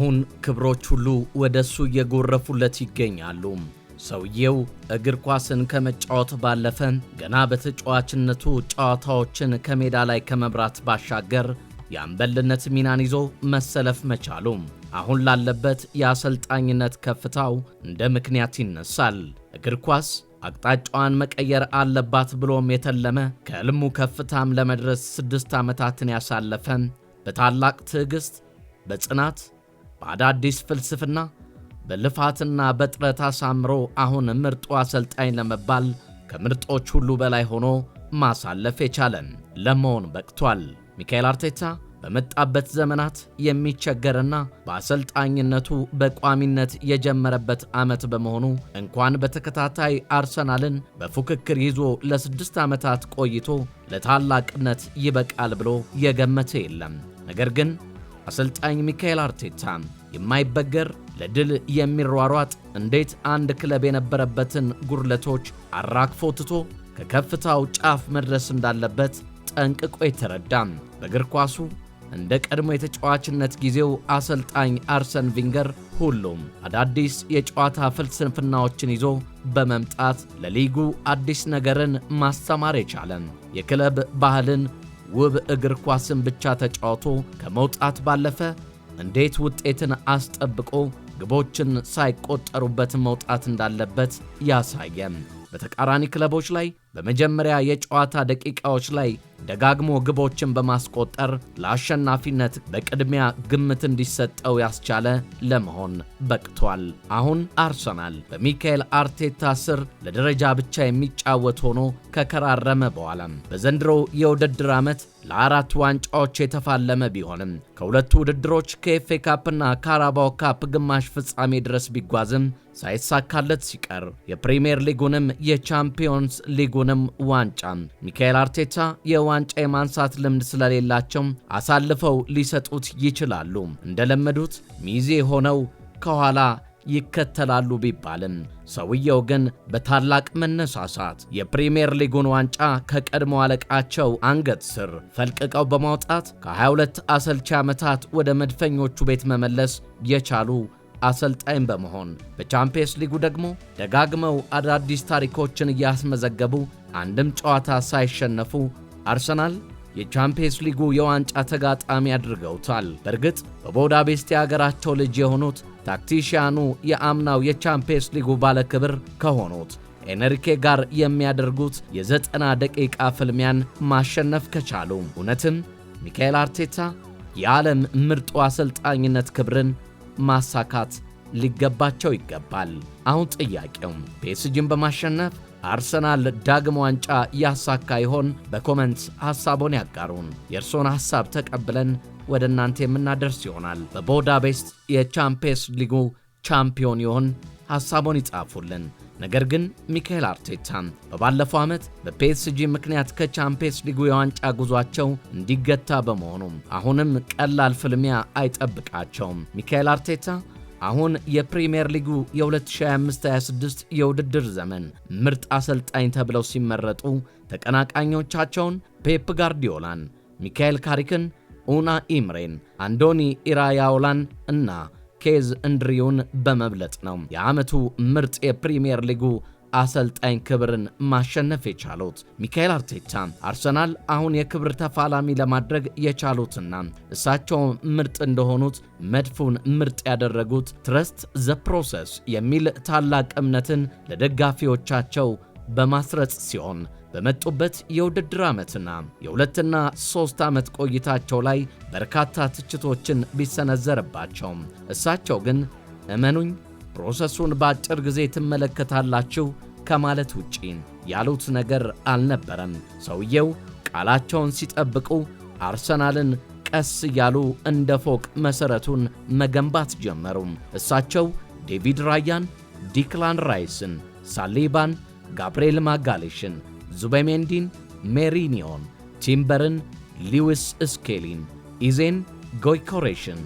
አሁን ክብሮች ሁሉ ወደሱ እየጎረፉለት ይገኛሉ። ሰውየው እግር ኳስን ከመጫወት ባለፈ ገና በተጫዋችነቱ ጨዋታዎችን ከሜዳ ላይ ከመብራት ባሻገር የአምበልነት ሚናን ይዞ መሰለፍ መቻሉ አሁን ላለበት የአሰልጣኝነት ከፍታው እንደ ምክንያት ይነሳል። እግር ኳስ አቅጣጫዋን መቀየር አለባት ብሎም የተለመ ከሕልሙ ከፍታም ለመድረስ 6 ዓመታትን ያሳለፈ በታላቅ ትዕግስት፣ በጽናት፣ በአዳዲስ ፍልስፍና፣ በልፋትና በጥረት አሳምሮ አሁን ምርጡ አሰልጣኝ ለመባል ከምርጦች ሁሉ በላይ ሆኖ ማሳለፍ የቻለ ለመሆን በቅቷል። ሚካኤል አርቴታ በመጣበት ዘመናት የሚቸገርና በአሰልጣኝነቱ በቋሚነት የጀመረበት ዓመት በመሆኑ እንኳን በተከታታይ አርሰናልን በፉክክር ይዞ ለ6 ዓመታት ቆይቶ ለታላቅነት ይበቃል ብሎ የገመተ የለም። ነገር ግን አሰልጣኝ ሚካኤል አርቴታ የማይበገር ለድል የሚሯሯጥ እንዴት አንድ ክለብ የነበረበትን ጉድለቶች አራግፎ ትቶ ከከፍታው ጫፍ መድረስ እንዳለበት ጠንቅቆ የተረዳ በእግር ኳሱ እንደ ቀድሞ የተጫዋችነት ጊዜው አሰልጣኝ አርሰን ቪንገር ሁሉም አዳዲስ የጨዋታ ፍልስፍናዎችን ይዞ በመምጣት ለሊጉ አዲስ ነገርን ማስተማር የቻለ የክለብ ባህልን ውብ እግር ኳስን ብቻ ተጫውቶ ከመውጣት ባለፈ እንዴት ውጤትን አስጠብቆ ግቦችን ሳይቆጠሩበት መውጣት እንዳለበት ያሳየ በተቃራኒ ክለቦች ላይ በመጀመሪያ የጨዋታ ደቂቃዎች ላይ ደጋግሞ ግቦችን በማስቆጠር ለአሸናፊነት በቅድሚያ ግምት እንዲሰጠው ያስቻለ ለመሆን በቅቷል። አሁን አርሰናል በሚካኤል አርቴታ ስር ለደረጃ ብቻ የሚጫወት ሆኖ ከከራረመ በኋላ በዘንድሮ የውድድር ዓመት ለ4 ዋንጫዎች የተፋለመ ቢሆንም ከሁለቱ ውድድሮች ከኤፍኤ ካፕና ካራባኦ ካፕ ግማሽ ፍጻሜ ድረስ ቢጓዝም ሳይሳካለት ሲቀር የፕሪሚየር ሊጉንም የቻምፒዮንስ ሊጉንም ዋንጫ ሚካኤል አርቴታ የዋንጫ የማንሳት ልምድ ስለሌላቸው አሳልፈው ሊሰጡት ይችላሉ። እንደለመዱት ሚዜ ሆነው ከኋላ ይከተላሉ ቢባልም ሰውየው ግን በታላቅ መነሳሳት የፕሪሚየር ሊጉን ዋንጫ ከቀድሞ አለቃቸው አንገት ስር ፈልቅቀው በማውጣት ከ22 አሰልቺ ዓመታት ወደ መድፈኞቹ ቤት መመለስ የቻሉ አሰልጣኝ በመሆን በቻምፒየንስ ሊጉ ደግሞ ደጋግመው አዳዲስ ታሪኮችን እያስመዘገቡ አንድም ጨዋታ ሳይሸነፉ አርሰናል የቻምፒየንስ ሊጉ የዋንጫ ተጋጣሚ አድርገውታል። በእርግጥ በቡዳፔስት የሀገራቸው ልጅ የሆኑት ታክቲሽያኑ የአምናው የቻምፒየንስ ሊጉ ባለክብር ከሆኑት ኤንሪኬ ጋር የሚያደርጉት የ90 ደቂቃ ፍልሚያን ማሸነፍ ከቻሉ እውነትም ሚካኤል አርቴታ የዓለም ምርጡ አሰልጣኝነት ክብርን ማሳካት ሊገባቸው ይገባል። አሁን ጥያቄው ፒኤስጂን በማሸነፍ አርሰናል ዳግም ዋንጫ ያሳካ ይሆን? በኮሜንት ሐሳቦን ያጋሩን። የእርሶን ሐሳብ ተቀብለን ወደ እናንተ የምናደርስ ይሆናል። በቡዳፔስት የቻምፒየንስ ሊጉ ቻምፒዮን ይሆን? ሐሳቦን ይጻፉልን። ነገር ግን ሚካኤል አርቴታ በባለፈው ዓመት በፒኤስጂ ምክንያት ከቻምፒየንስ ሊጉ የዋንጫ ጉዟቸው እንዲገታ በመሆኑ አሁንም ቀላል ፍልሚያ አይጠብቃቸውም። ሚካኤል አርቴታ አሁን የፕሪሚየር ሊጉ የ2025-26 የውድድር ዘመን ምርጥ አሰልጣኝ ተብለው ሲመረጡ ተቀናቃኞቻቸውን ፔፕ ጋርዲዮላን፣ ሚካኤል ካሪክን፣ ኡና ኢምሬን፣ አንዶኒ ኢራያውላን እና ኬዝ እንድሪውን በመብለጥ ነው የዓመቱ ምርጥ የፕሪሚየር ሊጉ አሰልጣኝ ክብርን ማሸነፍ የቻሉት። ሚካኤል አርቴታ አርሰናል አሁን የክብር ተፋላሚ ለማድረግ የቻሉትና እሳቸው ምርጥ እንደሆኑት መድፉን ምርጥ ያደረጉት ትረስት ዘ ፕሮሰስ የሚል ታላቅ እምነትን ለደጋፊዎቻቸው በማስረጽ ሲሆን በመጡበት የውድድር ዓመትና የ2 እና 3 ዓመት ቆይታቸው ላይ በርካታ ትችቶችን ቢሰነዘርባቸውም እሳቸው ግን እመኑኝ ፕሮሰሱን በአጭር ጊዜ ትመለከታላችሁ ከማለት ውጪ ያሉት ነገር አልነበረም። ሰውየው ቃላቸውን ሲጠብቁ አርሰናልን ቀስ እያሉ እንደ ፎቅ መሠረቱን መገንባት ጀመሩ። እሳቸው ዴቪድ ራያን፣ ዲክላን ራይስን፣ ሳሊባን፣ ጋብርኤል ማጋሌሽን፣ ዙቤሜንዲን፣ ሜሪኒዮን፣ ቲምበርን፣ ሊዊስ ስኬሊን፣ ኢዜን፣ ጎይኮሬሽን፣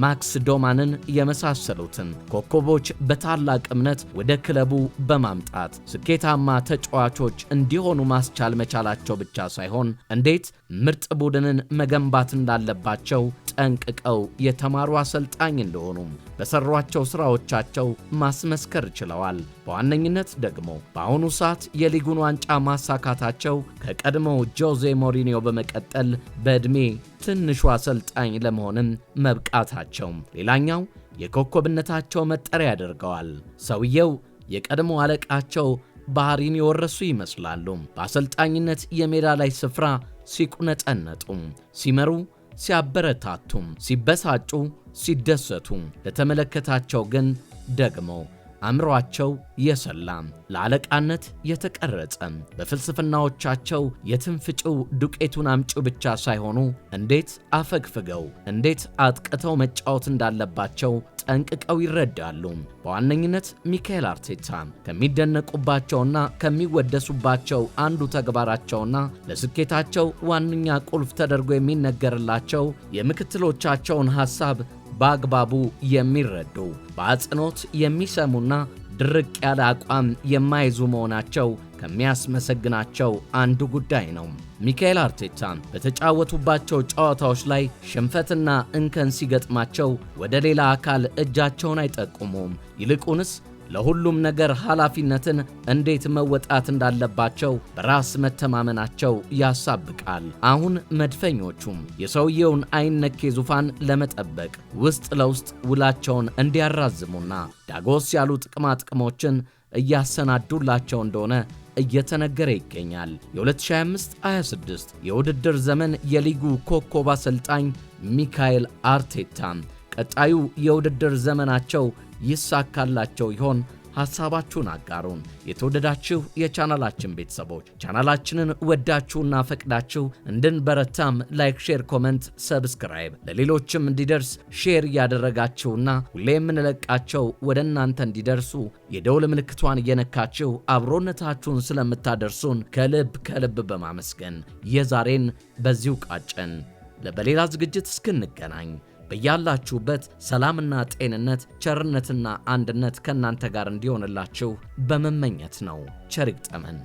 ማክስ ዶማንን የመሳሰሉትን ኮከቦች በታላቅ እምነት ወደ ክለቡ በማምጣት ስኬታማ ተጫዋቾች እንዲሆኑ ማስቻል መቻላቸው ብቻ ሳይሆን እንዴት ምርጥ ቡድንን መገንባት እንዳለባቸው ጠንቅቀው የተማሩ አሰልጣኝ እንደሆኑ በሰሯቸው ስራዎቻቸው ማስመስከር ችለዋል። በዋነኝነት ደግሞ በአሁኑ ሰዓት የሊጉን ዋንጫ ማሳካታቸው ከቀድሞው ጆዜ ሞሪኒዮ በመቀጠል በዕድሜ ትንሹ አሰልጣኝ ለመሆንም መብቃታቸው ሌላኛው የኮከብነታቸው መጠሪያ ያደርገዋል። ሰውየው የቀድሞ አለቃቸው ባህሪን የወረሱ ይመስላሉ። በአሰልጣኝነት የሜዳ ላይ ስፍራ ሲቁነጠነጡ፣ ሲመሩ፣ ሲያበረታቱ፣ ሲበሳጩ፣ ሲደሰቱ፣ ለተመለከታቸው ግን ደግሞ አእምሮአቸው የሰላ ለአለቃነት የተቀረጸ በፍልስፍናዎቻቸው የትንፍጭው ዱቄቱን አምጪው ብቻ ሳይሆኑ እንዴት አፈግፍገው እንዴት አጥቅተው መጫወት እንዳለባቸው ጠንቅቀው ይረዳሉ። በዋነኝነት ሚካኤል አርቴታ ከሚደነቁባቸውና ከሚወደሱባቸው አንዱ ተግባራቸውና ለስኬታቸው ዋነኛ ቁልፍ ተደርጎ የሚነገርላቸው የምክትሎቻቸውን ሐሳብ በአግባቡ የሚረዱ በአጽንኦት የሚሰሙና ድርቅ ያለ አቋም የማይዙ መሆናቸው ከሚያስመሰግናቸው አንዱ ጉዳይ ነው። ሚካኤል አርቴታ በተጫወቱባቸው ጨዋታዎች ላይ ሽንፈትና እንከን ሲገጥማቸው ወደ ሌላ አካል እጃቸውን አይጠቁሙም። ይልቁንስ ለሁሉም ነገር ኃላፊነትን እንዴት መወጣት እንዳለባቸው በራስ መተማመናቸው ያሳብቃል። አሁን መድፈኞቹም የሰውየውን አይነኬ ዙፋን ለመጠበቅ ውስጥ ለውስጥ ውላቸውን እንዲያራዝሙና ዳጎስ ያሉ ጥቅማጥቅሞችን እያሰናዱላቸው እንደሆነ እየተነገረ ይገኛል። የ2025-26 የውድድር ዘመን የሊጉ ኮከብ አሰልጣኝ ሚካኤል አርቴታ ቀጣዩ የውድድር ዘመናቸው ይሳካላቸው ይሆን? ሐሳባችሁን አጋሩን። የተወደዳችሁ የቻናላችን ቤተሰቦች ቻናላችንን ወዳችሁና ፈቅዳችሁ እንድንበረታም ላይክ፣ ሼር፣ ኮሜንት፣ ሰብስክራይብ ለሌሎችም እንዲደርስ ሼር እያደረጋችሁና ሁሌ የምንለቃቸው ወደ እናንተ እንዲደርሱ የደውል ምልክቷን እየነካችሁ አብሮነታችሁን ስለምታደርሱን ከልብ በማመስገን የዛሬን በዚሁ ቃጨን። በሌላ ዝግጅት እስክንገናኝ በያላችሁበት ሰላምና ጤንነት ቸርነትና አንድነት ከእናንተ ጋር እንዲሆንላችሁ በመመኘት ነው። ቸር ይግጠመን።